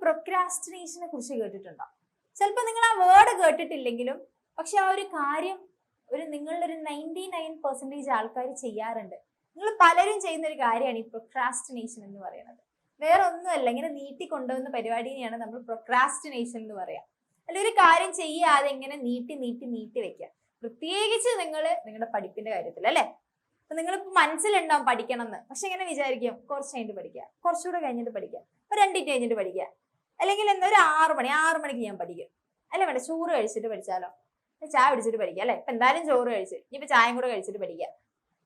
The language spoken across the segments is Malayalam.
പ്രൊക്രാസ്റ്റിനേഷനെ കുറിച്ച് കേട്ടിട്ടുണ്ടോ? ചിലപ്പോൾ നിങ്ങൾ ആ വേർഡ് കേട്ടിട്ടില്ലെങ്കിലും പക്ഷെ ആ ഒരു കാര്യം നിങ്ങളുടെ ഒരു 99% ആൾക്കാർ ചെയ്യാറുണ്ട്. നിങ്ങൾ പലരും ചെയ്യുന്ന ഒരു കാര്യമാണ് ഈ പ്രൊക്രാസ്റ്റിനേഷൻ എന്ന് പറയുന്നത്. വേറെ ഒന്നുമല്ല, ഇങ്ങനെ നീട്ടി കൊണ്ടുവന്ന പരിപാടിനെയാണ് നമ്മൾ പ്രൊക്രാസ്റ്റിനേഷൻ എന്ന് പറയാം. അല്ല, ഒരു കാര്യം ചെയ്യാതെ ഇങ്ങനെ നീട്ടി നീട്ടി നീട്ടി വെക്കുക. പ്രത്യേകിച്ച് നിങ്ങളുടെ പഠിപ്പിന്റെ കാര്യത്തിൽ അല്ലെ. അപ്പൊ നിങ്ങളിപ്പോ മനസ്സിലുണ്ടാവും പഠിക്കണം എന്ന്, പക്ഷെ എങ്ങനെ വിചാരിക്കും കുറച്ച് കഴിഞ്ഞിട്ട് പഠിക്കുക, കുറച്ചുകൂടെ കഴിഞ്ഞിട്ട് പഠിക്കുക, ഒരു 2 മിനിറ്റ് കഴിഞ്ഞിട്ട് പഠിക്കുക, അല്ലെങ്കിൽ എന്താ ഒരു 6 മണിക്ക് ഞാൻ പഠിക്കും, അല്ലെ വേണ്ട ചോറ് കഴിച്ചിട്ട് പഠിച്ചാലോ, ചായ പിടിച്ചിട്ട് പഠിക്കുക അല്ലെ. ഇപ്പൊ എന്തായാലും ചോറ് കഴിച്ച് ഇനിയിപ്പോ ചായയും കൂടെ കഴിച്ചിട്ട് പഠിക്കുക.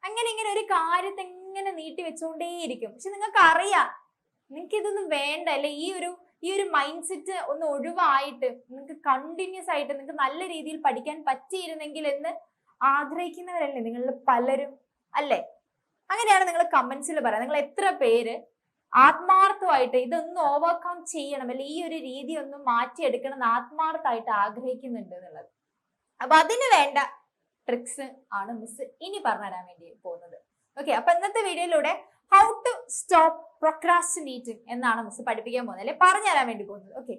അങ്ങനെ ഇങ്ങനെ ഒരു കാര്യത്തെ എങ്ങനെ നീട്ടി വെച്ചുകൊണ്ടേയിരിക്കും. പക്ഷെ നിങ്ങൾക്ക് അറിയാം നിങ്ങൾക്ക് ഇതൊന്നും വേണ്ട അല്ലെ. ഈ ഒരു മൈൻഡ് സെറ്റ് ഒന്ന് ഒഴിവായിട്ട് നിങ്ങൾക്ക് കണ്ടിന്യൂസ് ആയിട്ട് നിങ്ങൾക്ക് നല്ല രീതിയിൽ പഠിക്കാൻ പറ്റിയിരുന്നെങ്കിൽ എന്ന് ആഗ്രഹിക്കുന്നവരല്ലേ നിങ്ങളിൽ പലരും അല്ലേ? അങ്ങനെയാണ് നിങ്ങൾ കമന്റ്സിൽ പറയാം. നിങ്ങൾ എത്ര പേര് ആത്മാർത്ഥമായിട്ട് ഇതൊന്ന് ഓവർകം ചെയ്യണം അല്ലെ, ഈ ഒരു രീതി ഒന്ന് മാറ്റിയെടുക്കണം എന്ന് ആത്മാർത്ഥമായിട്ട് ആഗ്രഹിക്കുന്നുണ്ട് എന്നുള്ളത്. അപ്പൊ അതിന് വേണ്ട ട്രിക്സ് ആണ് മിസ് ഇനി പറഞ്ഞുതരാൻ വേണ്ടി പോകുന്നത്. ഓക്കെ, അപ്പൊ ഇന്നത്തെ വീഡിയോയിലൂടെ ഹൗ ടു സ്റ്റോപ്പ് പ്രൊക്രാസ്റ്റിനേറ്റിംഗ് എന്നാണ് മിസ് പഠിപ്പിക്കാൻ പോകുന്നത് അല്ലെ, പറഞ്ഞുതരാൻ വേണ്ടി പോകുന്നത്. ഓക്കെ,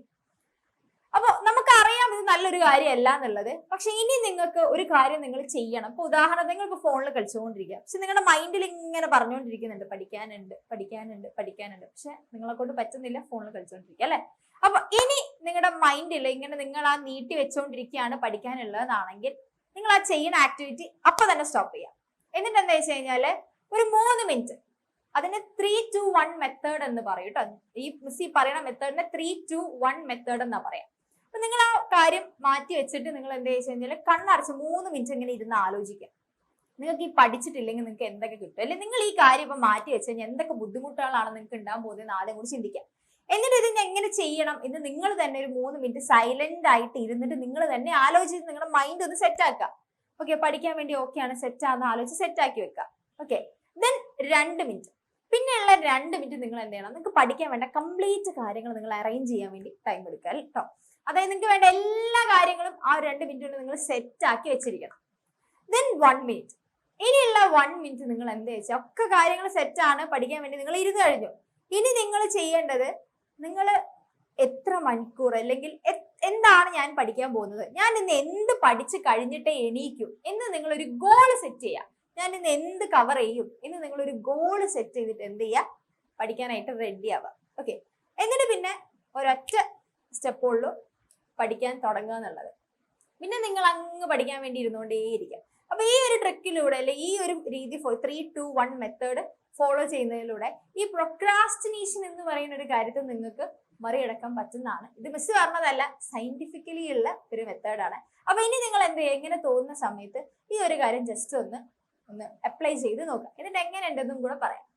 അപ്പൊ നമുക്കറിയാം ഇത് നല്ലൊരു കാര്യമല്ല എന്നുള്ളത്. പക്ഷെ ഇനി നിങ്ങൾക്ക് ഒരു കാര്യം നിങ്ങൾ ചെയ്യണം. ഇപ്പൊ ഉദാഹരണം, നിങ്ങൾ ഇപ്പൊ ഫോണിൽ കളിച്ചുകൊണ്ടിരിക്കുക, പക്ഷെ നിങ്ങളുടെ മൈൻഡിൽ ഇങ്ങനെ പറഞ്ഞുകൊണ്ടിരിക്കുന്നുണ്ട് പഠിക്കാനുണ്ട് പഠിക്കാനുണ്ട് പഠിക്കാനുണ്ട്, പക്ഷെ നിങ്ങളെ കൊണ്ട് പറ്റുന്നില്ല, ഫോണിൽ കളിച്ചുകൊണ്ടിരിക്കുക അല്ലെ. അപ്പൊ ഇനി നിങ്ങളുടെ മൈൻഡിൽ ഇങ്ങനെ നിങ്ങൾ ആ നീട്ടി വെച്ചുകൊണ്ടിരിക്കുകയാണ് പഠിക്കാനുള്ളതെന്നാണെങ്കിൽ നിങ്ങൾ ആ ചെയ്യുന്ന ആക്ടിവിറ്റി അപ്പൊ തന്നെ സ്റ്റോപ്പ് ചെയ്യാം. എന്നിട്ട് എന്താ വെച്ച് കഴിഞ്ഞാല് ഒരു 3 മിനിറ്റ്, അതിന് 3-2-1 മെത്തേഡ് എന്ന് പറയും കേട്ടോ. ഈ മിസ് പറയുന്ന മെത്തേഡിനെ 3-2-1 മെത്തേഡ് എന്നാ പറയാം. അപ്പൊ നിങ്ങൾ ആ കാര്യം മാറ്റി വെച്ചിട്ട് നിങ്ങൾ എന്താ വെച്ച് കഴിഞ്ഞാൽ കണ്ണടച്ച് 3 മിനിറ്റ് ഇങ്ങനെ ഇരുന്ന് ആലോചിക്കാം. നിങ്ങൾക്ക് ഈ പഠിച്ചിട്ടില്ലെങ്കിൽ നിങ്ങൾക്ക് എന്തൊക്കെ കിട്ടും, അല്ലെങ്കിൽ നിങ്ങൾ ഈ കാര്യം ഇപ്പൊ മാറ്റി വെച്ച് കഴിഞ്ഞാൽ എന്തൊക്കെ ബുദ്ധിമുട്ടുകളാണ് നിങ്ങൾക്ക് ഉണ്ടാകാൻ പോകുന്നത് ആദ്യം കൂടി ചിന്തിക്കാം. എന്നിട്ട് ഇതിന് എങ്ങനെ ചെയ്യണം എന്ന് നിങ്ങൾ തന്നെ ഒരു 3 മിനിറ്റ് സൈലന്റ് ആയിട്ട് ഇരുന്നിട്ട് നിങ്ങൾ തന്നെ ആലോചിച്ച് നിങ്ങളുടെ മൈൻഡ് ഒന്ന് സെറ്റ് ആക്കുക. ഓക്കെ, പഠിക്കാൻ വേണ്ടി ഓക്കെയാണ്, സെറ്റ് ആണെന്ന് ആലോചിച്ച് സെറ്റ് ആക്കി വെക്കുക. ഓക്കെ, ദെൻ 2 മിനിറ്റ്, പിന്നെയുള്ള 2 മിനിറ്റ് നിങ്ങൾ എന്ത് ചെയ്യണം, നിങ്ങൾക്ക് പഠിക്കാൻ വേണ്ട കംപ്ലീറ്റ് കാര്യങ്ങൾ നിങ്ങൾ അറേഞ്ച് ചെയ്യാൻ വേണ്ടി ടൈം എടുക്കുക കേട്ടോ. അതായത് നിങ്ങൾക്ക് വേണ്ട എല്ലാ കാര്യങ്ങളും ആ 2 മിനിറ്റ് കൊണ്ട് നിങ്ങൾ സെറ്റ് ആക്കി വെച്ചിരിക്കണം. ദെൻ 1 മിനിറ്റ്, ഇനിയുള്ള 1 മിനിറ്റ് നിങ്ങൾ എന്ത് വെച്ചാൽ ഒക്കെ കാര്യങ്ങൾ സെറ്റ് ആണ്, പഠിക്കാൻ വേണ്ടി നിങ്ങൾ ഇരുന്ന് കഴിഞ്ഞു. ഇനി നിങ്ങൾ ചെയ്യേണ്ടത്, നിങ്ങൾ എത്ര മണിക്കൂർ അല്ലെങ്കിൽ എന്താണ് ഞാൻ പഠിക്കാൻ പോകുന്നത്, ഞാൻ ഇന്ന് എന്ത് പഠിച്ച് കഴിഞ്ഞിട്ടേ എണീക്കൂ എന്ന് നിങ്ങളൊരു ഗോൾ സെറ്റ് ചെയ്യുക. ഞാൻ ഇന്ന് എന്ത് കവർ ചെയ്യും എന്ന് നിങ്ങളൊരു ഗോൾ സെറ്റ് ചെയ്തിട്ട് എന്ത് ചെയ്യുക, പഠിക്കാനായിട്ട് റെഡി ആവുക. ഓക്കെ, എന്നിട്ട് പിന്നെ ഒരൊറ്റ സ്റ്റെപ്പുള്ളൂ പഠിക്കാൻ തുടങ്ങുക എന്നുള്ളത്. പിന്നെ നിങ്ങൾ അങ്ങ് പഠിക്കാൻ വേണ്ടി ഇരുന്നുകൊണ്ടേയിരിക്കാം. അപ്പൊ ഈ ഒരു ട്രിക്കിലൂടെ അല്ലെ ഈ ഒരു രീതി 3-2-1 മെത്തേഡ് ഫോളോ ചെയ്യുന്നതിലൂടെ ഈ പ്രൊക്രാസ്റ്റിനേഷൻ എന്ന് പറയുന്ന ഒരു കാര്യത്തിൽ നിങ്ങൾക്ക് മറികടക്കാൻ പറ്റുന്നതാണ്. ഇത് മിസ് പറഞ്ഞതല്ല, സയന്റിഫിക്കലി ഉള്ള ഒരു മെത്തേഡാണ്. അപ്പൊ ഇനി നിങ്ങൾ എന്ത് ചെയ്യുക, എങ്ങനെ തോന്നുന്ന സമയത്ത് ഈ ഒരു കാര്യം ജസ്റ്റ് ഒന്ന് അപ്ലൈ ചെയ്ത് നോക്കുക. എന്നിട്ട് എങ്ങനെ ഉണ്ടെന്നും കൂടെ പറയാം.